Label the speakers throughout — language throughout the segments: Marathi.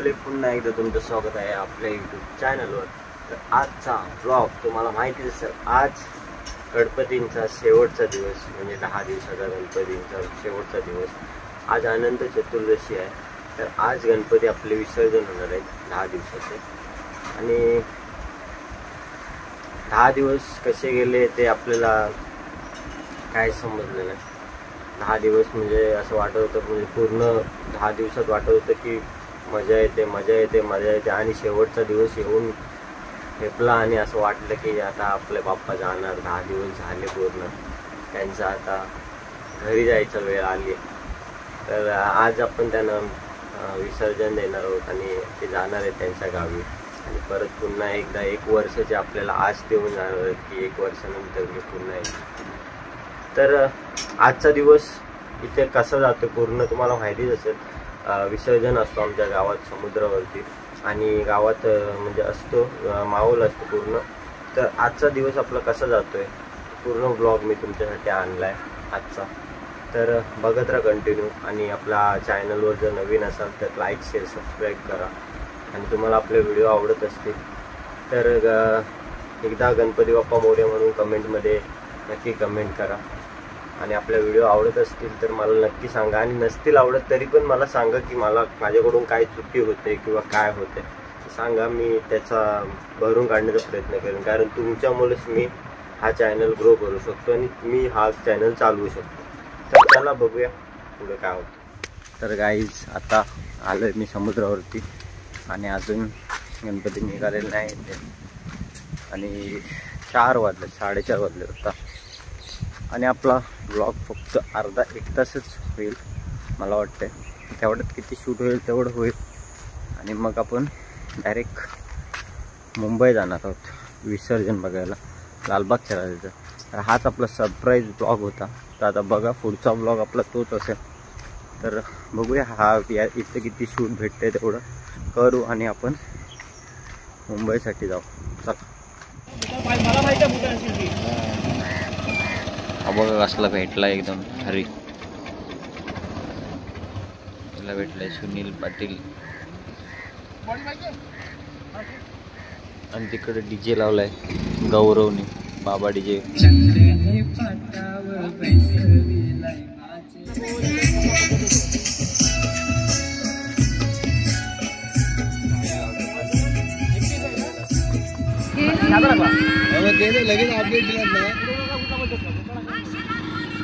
Speaker 1: मंडळी, पुन्हा एकदा तुमचं स्वागत आहे आपल्या यूट्यूब चॅनलवर। तर आजचा ब्लॉग तुम्हाला माहिती असेल, आज गणपतींचा शेवटचा दिवस म्हणजे 10 दिवसाचा गणपतींचा शेवटचा दिवस। आज अनंत चतुर्दशी आहे, तर आज गणपती आपले विसर्जन होणार आहेत 10 दिवसाचे। आणि 10 दिवस कसे गेले ते आपल्याला काय समजलं नाही। 10 दिवस म्हणजे असं वाटत होतं, म्हणजे पूर्ण 10 दिवसात वाटत होतं की मजा येते आणि शेवटचा दिवस येऊन ठेपला आणि असं वाटलं की आता आपले बाप्पा जाणार। 10 दिवस झाले पूर्ण, त्यांचा आता घरी जायचा वेळ आली। तर आज आपण त्यांना विसर्जन देणार आहोत आणि ते जाणार आहेत त्यांच्या गावी। आणि परत पुन्हा एकदा 1 वर्षाचे आपल्याला आज देऊन जाणार आहेत की 1 वर्षानंतर मी पुन्हा येईल। तर आजचा दिवस इथे कसा जातो पूर्ण तुम्हाला माहितीच असेल। विसर्जन असतो आमच्या गावात समुद्रावरती, आणि गावात म्हणजे असतो माहोल असतो पूर्ण। तर आजचा दिवस आपला कसा जातोय पूर्ण ब्लॉग मी तुमच्यासाठी आणलाय आजचा। तर बघत राहा कंटिन्यू, आणि आपल्या चॅनलवर जर नवीन असाल तर लाईक शेअर सबस्क्राईब करा। आणि तुम्हाला आपले व्हिडिओ आवडत असतील तर एकदा गणपती बाप्पा मोरया म्हणून कमेंटमध्ये नक्की कमेंट करा। आणि आपल्या व्हिडिओ आवडत असतील तर मला नक्की सांगा, आणि नसतील आवडत तरी पण मला सांगा की मला माझ्याकडून काय चुकी होते किंवा काय होते सांगा। मी त्याचा भरून काढण्याचा प्रयत्न करेन, कारण तुमच्यामुळेच मी हा चॅनल ग्रो करू शकतो आणि मी हा चॅनल चालवू शकतो। तर चला बघूया पुढे काय होतं। तर गाईज आता आलोय मी समुद्रावरती, आणि अजून गणपती निघालेले नाही, आणि 4 वाजले 4:30 वाजले होता। आणि आपला ब्लॉग फक्त अर्धा 1 तासच होईल मला वाटतं। तेवढ्यात किती शूट होईल तेवढं होईल, आणि मग आपण डायरेक्ट मुंबई जाणार आहोत विसर्जन बघायला लालबागच्या राजाचं। तर हाच आपला सरप्राईज ब्लॉग होता। तर आता बघा पुढचा ब्लॉग आपला तोच असेल। तर बघूया इथं किती शूट भेटते तेवढं करू आणि आपण मुंबईसाठी जाऊ। चला बघा कसला भेटला एकदम हरी, त्याला भेटलाय सुनील पाटील, आणि तिकडे डीजे लावलाय गौरवने, बाबा डीजे।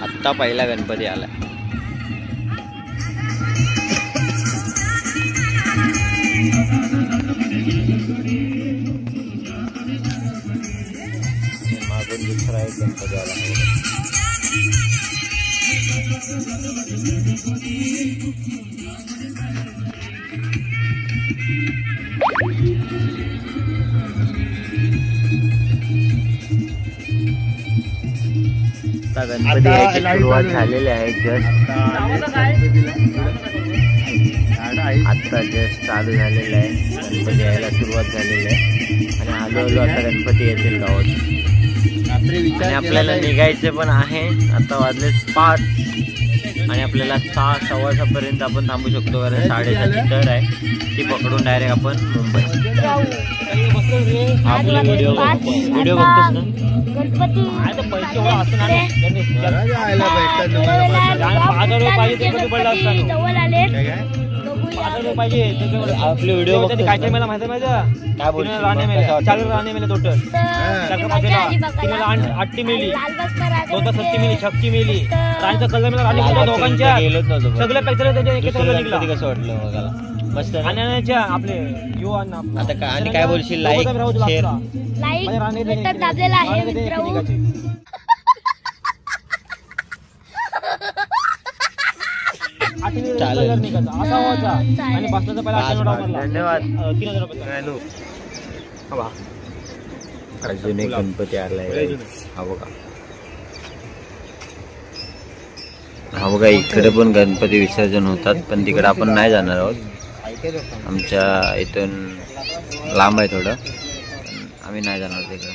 Speaker 1: आत्ता पहिला गणपती आला। मागून दुसरा एक गणपती आला। गणपती यायची सुरुवात झालेली आहे, जस्ट आत्ता जस्ट चालू झालेलं आहे। गणपती यायला सुरुवात झालेली आहे, आणि हळूहळू आता गणपती येतील गावात। आणि आपल्याला निघायचे पण आहे, आता वाजले 5, आणि आपल्याला 6 सव्वा 6 पर्यंत आपण थांबू शकतो, कारण 6:30ची दर आहे ती पकडून डायरेक्ट आपण मुंबई। आपला व्हिडिओ बघतोस ना
Speaker 2: गणपती
Speaker 1: आपले व्हिडिओ
Speaker 3: काय मला माहिती
Speaker 1: काय बोल
Speaker 3: राणे मेले टोटल 8 मिली 70 मिली 36 मिली राणीचा कलर मिळाला, राणी दोघांच्या सगळे पैसे त्याच्या
Speaker 1: कसं वाटलं बघायला मस्त
Speaker 3: आणण्याच्या आपले यो
Speaker 1: आता काय आणि काय बोलशील? लाईक शेअर
Speaker 2: दाबलेला आहे मित्रांनो।
Speaker 1: धन्यवाद। अजून एक गणपती आलाय, हा बघा हा बघा। इकडे पण गणपती विसर्जन होतात, पण तिकडे आपण नाही जाणार आहोत। आमच्या इथून लांब आहे थोडं, आम्ही नाही जाणार तिकडे।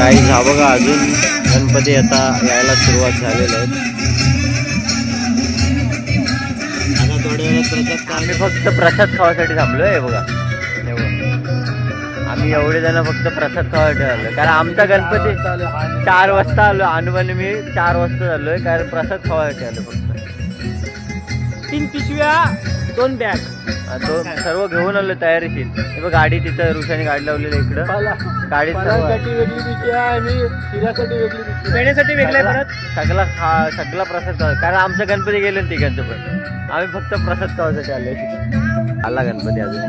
Speaker 1: काही हा बघा अजून गणपती आता यायला सुरुवात झालेल्या आहेत.
Speaker 3: आता थोड्या वेळात प्रसाद
Speaker 1: आम्ही फक्त प्रसाद खावासाठी थांबलोय बघा. आम्ही एवढे जण फक्त प्रसाद खावासाठी आलो कारण आमचा गणपती 4 वाजता आलो. अनुबाने मी 4 वाजता झालोय कारण प्रसाद खावासाठी आलो. फक्त
Speaker 3: 3 पिशव्या 2 बॅग
Speaker 1: तो सर्व घेऊन आलो तयारीशीर. हे बघ गाडी तिथं रुशाने गाडी लावलेली इकडं. गाडी
Speaker 3: वेगळी पिशवी आणि शिऱ्यासाठी वेगळी पिशवी, पेण्यासाठी वेगळं परत.
Speaker 1: सगळा प्रसाद खावा कारण आमचा गणपती गेले ना तिघांचं पण. आम्ही फक्त प्रसाद खावासाठी आलोय. आला गणपती अजून.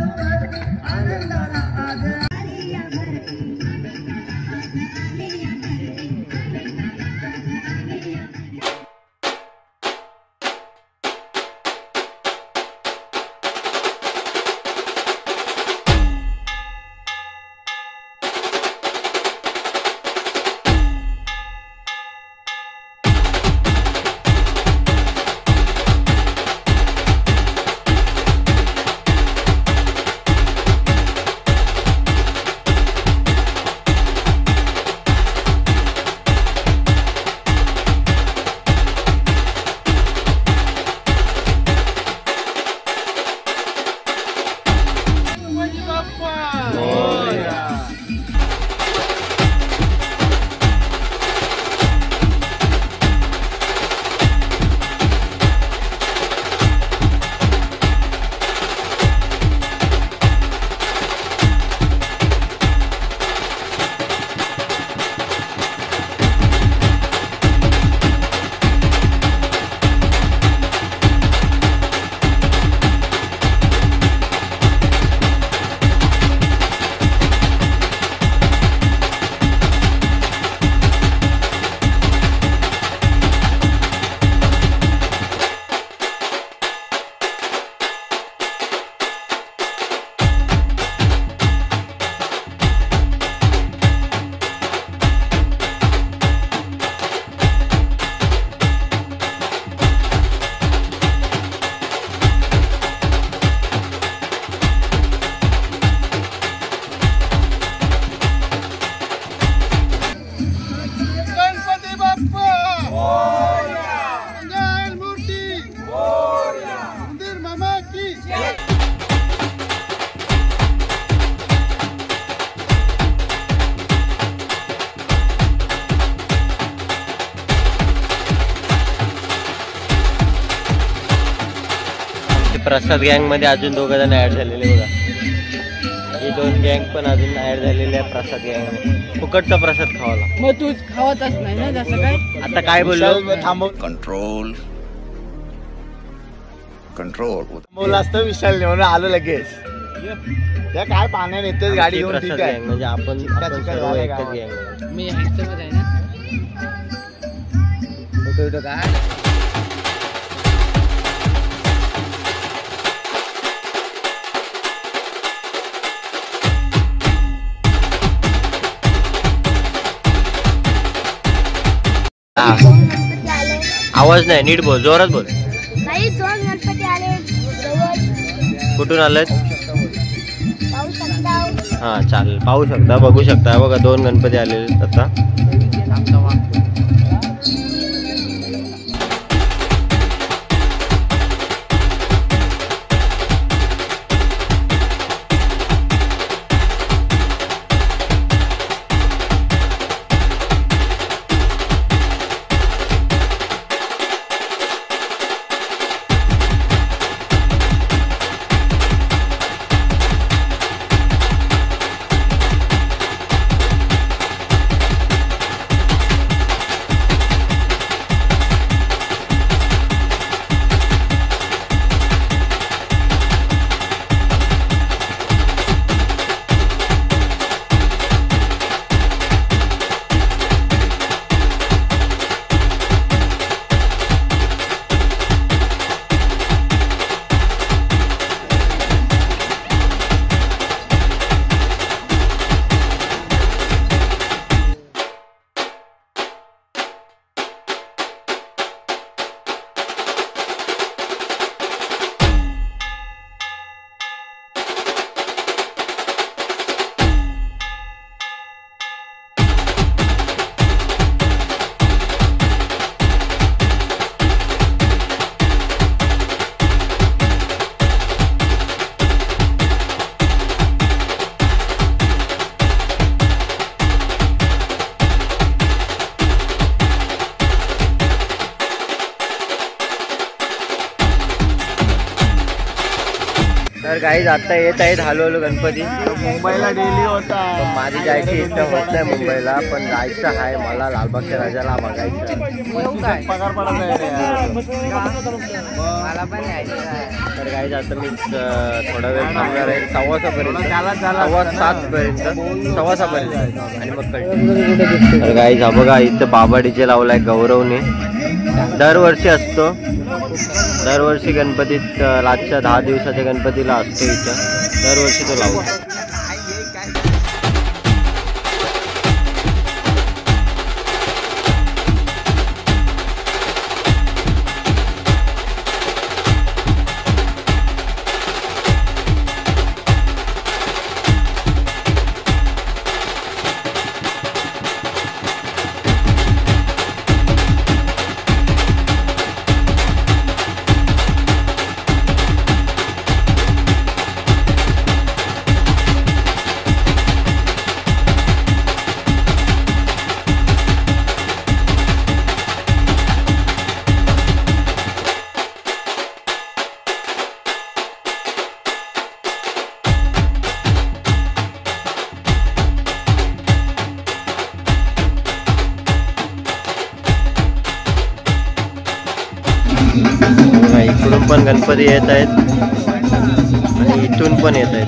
Speaker 1: प्रसाद गँग मध्ये अजून 2 जण ऍड झालेले बघा. ही 2 गँग पण अजून ऍड झालेले आहे प्रसाद गँग. फुकटचा प्रसाद खावाला.
Speaker 3: मग तू खावतच नाही ना जसं काय.
Speaker 1: आता काय बोललो
Speaker 3: थांबव.
Speaker 4: कंट्रोल
Speaker 3: बोला असतं विशाल म्हणून आलो लगेच. त्या काय पाण्याने येतेच गाडी घेऊन. ठीक आहे
Speaker 1: म्हणजे आपण सर्व एकच गँग.
Speaker 3: मी हँडसमच आहे ना. फोटो काय
Speaker 2: गणपती आले.
Speaker 1: आवाज नाही नीट बोल. जोरात बोल.
Speaker 2: नाही 2 गणपती आले जवळ.
Speaker 1: कुठून आलेत?
Speaker 2: पाहू शकता.
Speaker 1: हा चालेल पाहू शकता बघू शकता बघा 2 गणपती आलेले आता. तर गाईज आता येत आहेत हळूहळू गणपती.
Speaker 3: मुंबईला डेली होता.
Speaker 1: पण माझी जायची इच्छा होत नाही मुंबईला, पण जायचं आहे मला लालबागच्या राजाला बघायचं.
Speaker 3: पगार पडत
Speaker 1: तर गाईज आता मी थोडा वेळ थांबणार आहे 6:15पर्यंत, 6:15पर्यंत आणि मग कंटिन्यू. तर गाईज हा बघा इथं बाबा डीजे लावलाय गौरवने. दरवर्षी असतो, दरवर्षी गणपतीत रातच्या 10 दिवसाच्या गणपतीला असतो इथं, दरवर्षी तो लावतो. इकडून पण गणपती येत आहेत आणि इथून पण येत आहेत.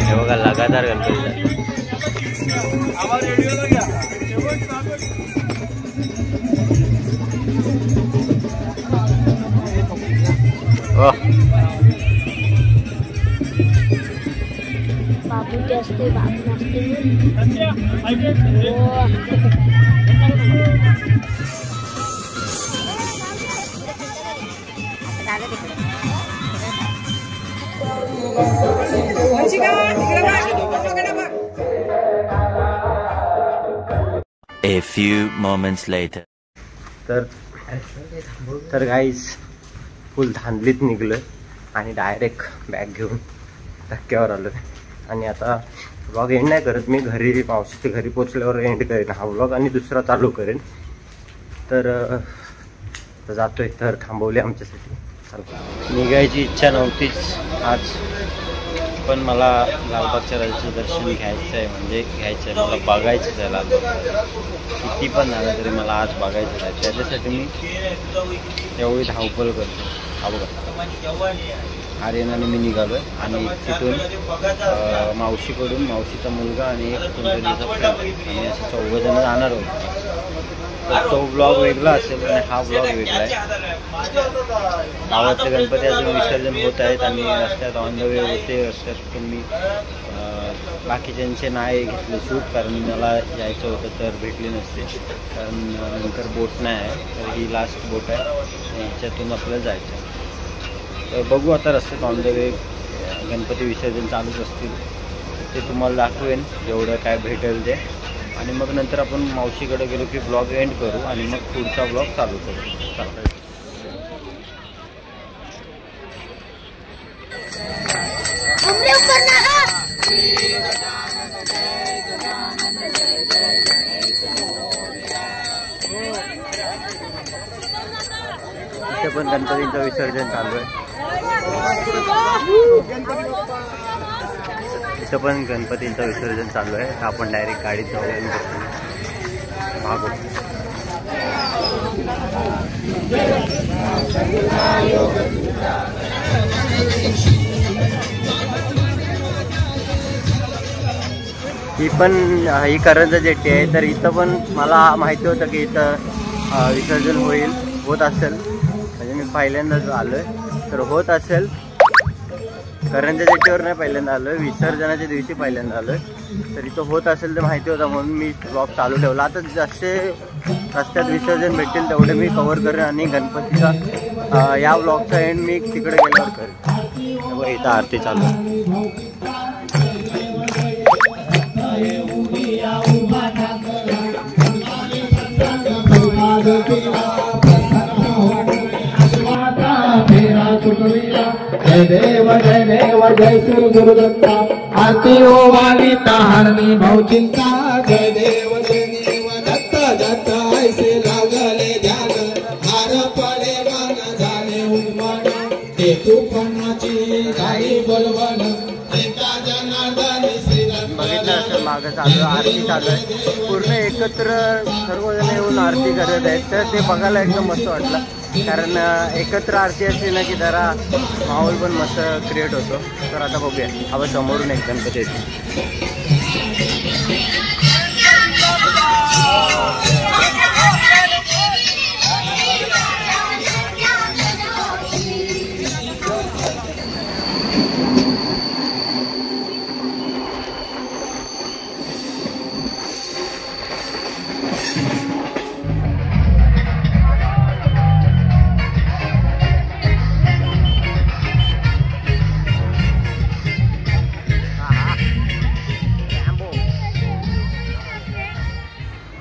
Speaker 1: हे बघा लगातार गणपती.
Speaker 2: बाबू ते असते, बाबू नसते.
Speaker 4: A few moments later.
Speaker 1: तर गाईज फुल धांदलीत निघलोय आणि डायरेक्ट बॅग घेऊन धक्क्यावर आलोय. आणि आता व्लॉग एंड नाही करत मी, घरी मावशीच्या घरी पोचल्यावर एंड करेन हा व्लॉग आणि दुसरा चालू करेन. तर जातोय, तर थांबवले आमच्यासाठी. निघायची इच्छा नव्हतीच आज, पण मला लालबागच्या राजाचं दर्शन घ्यायचं आहे, म्हणजे घ्यायचं आहे, मला बघायचं आहे लालबाग. किती पण झालं तरी मला आज बघायचं आहे, त्याच्यासाठी मी एवढी धावपळ करतो. हा बघा आर्यन आणि मी निघालो आणि तिथून मावशीचा मुलगा आणि एक कुंडलीचा फ्रेंड आणि असं 4 जण जाणार होतो. तर तो ब्लॉग वेगळा असेल आणि हा ब्लॉग वेगळा आहे. गावातले गणपती अजून विसर्जन होत आहेत आणि रस्त्यात ऑन द वे होते. रस्त्यात पण मी बाकीच्यांचे नाही घेतले शूट, कारण मला यायचं होतं तर भेटले नसते, कारण नंतर बोट नाही आहे. तर ही लास्ट बोट आहे, ह्याच्यातून आपल्याला जायचं आहे. तर बघू आता रस्त्यात ऑन द वे गणपती विसर्जन चालूच असतील, ते तुम्हाला दाखवेन जेवढं काय भेटेल ते. आणि मग नंतर आपण मावशीकडे गेलो की ब्लॉग एंड करू आणि मग पुढचा ब्लॉग चालू करू. चालतं इथे पण गणपतींचं विसर्जन चालू आहे. इथं पण गणपतींचं विसर्जन चालू आहे. आपण डायरेक्ट गाडीत जाऊन भागू. ही पण ही करंजा जेट्टी आहे. तर इथं पण मला माहिती होतं की इथं विसर्जन होत असेल, म्हणजे मी पहिल्यांदाच आलो आहे. तर होत असेल, करंजा जेट्टीवर नाही पहिल्यांदा आलो आहे, विसर्जनाच्या दिवशी पहिल्यांदा आलो आहे. तर इथं होत असेल तर माहिती होतं म्हणून मी ब्लॉग चालू ठेवला. आता जसे रस्त्यात विसर्जन भेटतील तेवढे मी कव्हर करेन आणि गणपतीचा या ब्लॉगचा एंड मी तिकडे गेल्यावर करेन. इथं आरती चालू आहे.
Speaker 5: जय देव जय श्री गुरुदत्ता. आरती ओवाळी तारणी भाऊचिंता. जय देव दत्ता दत्ता ऐसे लागले ध्यान. हार पडे मन झाले उन्मन. ते तुपणाची गाई बोलवण. एका जनार्दनी श्री
Speaker 1: बघितलं असं मागं चालू आरती चालू आहे. पूर्ण एकत्र सर्वजण येऊन आरती करत आहेत. तर ते बघायला एकदम मस्त वाटलं, कारण एकत्र आरती असली ना की जरा माहोल पण मस्त क्रिएट होतो. तर आता बघूया आपण समोरून एक गणपती येतो.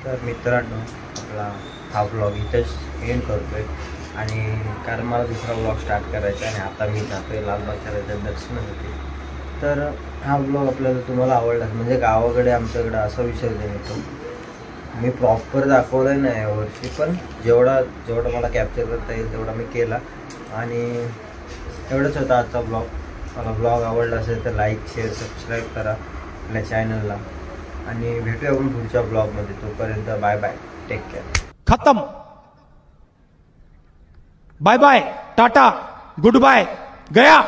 Speaker 1: तर मित्रांनो, आपला हा ब्लॉग इथंच एंड करतो आहे. आणि कारण मला दुसरा ब्लॉग स्टार्ट करायचा आहे आणि आता मी जातो आहे लालबागच्या राजाच्या दर्शनासाठी. तर हा ब्लॉग आपल्याला तुम्हाला आवडला, म्हणजे गावाकडे आमच्याकडे असं विसर्जन येतो. मी प्रॉपर दाखवलं नाही यावर्षी, पण जेवढा मला कॅप्चर करता येईल तेवढा मी केला. आणि एवढंच होता आजचा ब्लॉग. मला ब्लॉग आवडला असेल तर लाईक शेअर सबस्क्राईब करा आपल्या चॅनलला. आणि भेटूया आपण पुढच्या ब्लॉगमध्ये. तोपर्यंत बाय बाय, टेक केअर.
Speaker 5: खत्म. Bye bye, tata, goodbye, गया.